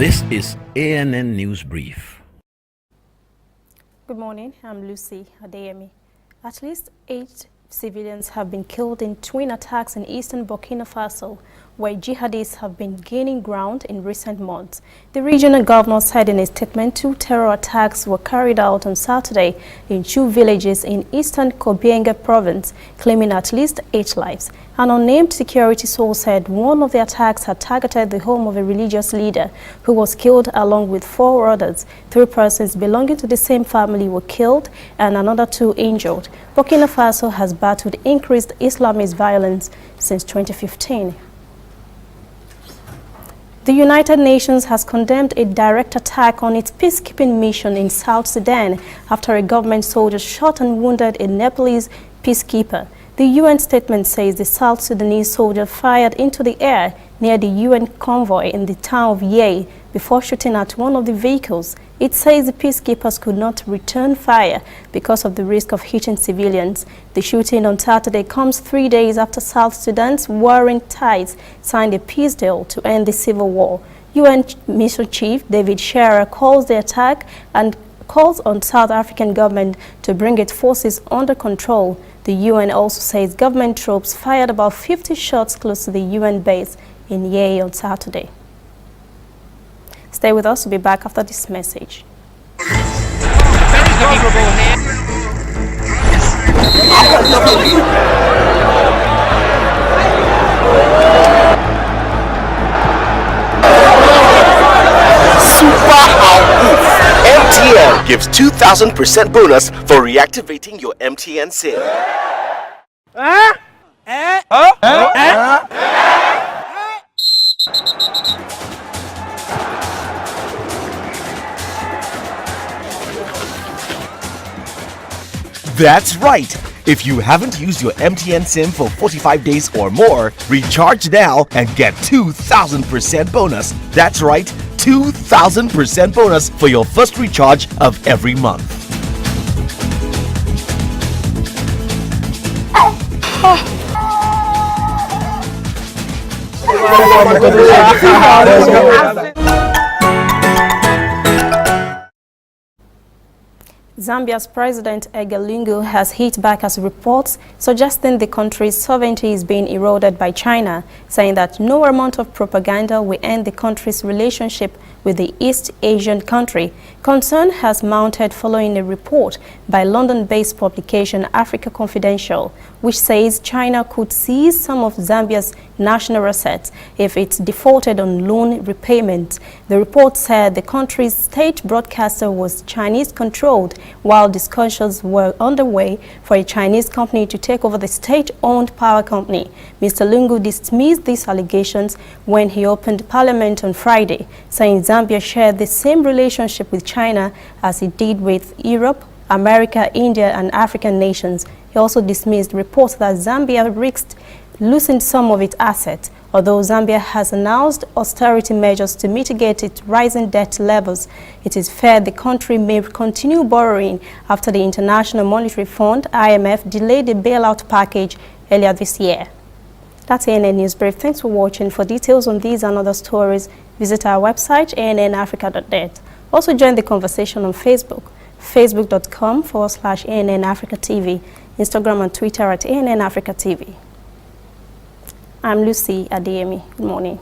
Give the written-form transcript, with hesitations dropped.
This is ANN News Brief. Good morning, I'm Lucy Adeyemi. At least 8 civilians have been killed in twin attacks in eastern Burkina Faso, where jihadists have been gaining ground in recent months. The regional governor said in a statement 2 terror attacks were carried out on Saturday in 2 villages in eastern Kobienga province, claiming at least 8 lives. An unnamed security source said one of the attacks had targeted the home of a religious leader who was killed along with 4 others. 3 persons belonging to the same family were killed and another 2 injured. Burkina Faso has battled increased Islamist violence since 2015. The United Nations has condemned a direct attack on its peacekeeping mission in South Sudan after a government soldier shot and wounded a Nepalese peacekeeper. The UN statement says the South Sudanese soldier fired into the air near the UN convoy in the town of Yei before shooting at one of the vehicles. It says the peacekeepers could not return fire because of the risk of hitting civilians. The shooting on Saturday comes 3 days after South Sudan's warring tides signed a peace deal to end the civil war. UN Mission Chief David Scherer calls the attack and calls on South African government to bring its forces under control. The UN also says government troops fired about 50 shots close to the UN base in Yei on Saturday. Stay with us, we'll be back after this message. MTN gives 2,000% bonus for reactivating your MTN SIM. That's right! If you haven't used your MTN SIM for 45 days or more, recharge now and get 2,000% bonus. That's right, 2,000% bonus for your first recharge of every month. Zambia's President Edgar Lungu has hit back as reports suggesting the country's sovereignty is being eroded by China, saying that no amount of propaganda will end the country's relationship with the East Asian country. Concern has mounted following a report by London-based publication Africa Confidential, which says China could seize some of Zambia's national assets if it defaulted on loan repayment. The report said the country's state broadcaster was Chinese-controlled, while discussions were underway for a Chinese company to take over the state-owned power company. Mr. Lungu dismissed these allegations when he opened Parliament on Friday, saying Zambia shared the same relationship with China as it did with Europe, America, India, and African nations. He also dismissed reports that Zambia risked losing some of its assets. Although Zambia has announced austerity measures to mitigate its rising debt levels, it is feared the country may continue borrowing after the International Monetary Fund, IMF, delayed the bailout package earlier this year. That's ANN News Brief. Thanks for watching. For details on these and other stories, visit our website, annafrica.net. Also join the conversation on Facebook, facebook.com/ANN Africa TV, Instagram and Twitter at ANN Africa TV. I'm Lucy Adeyemi. Good morning.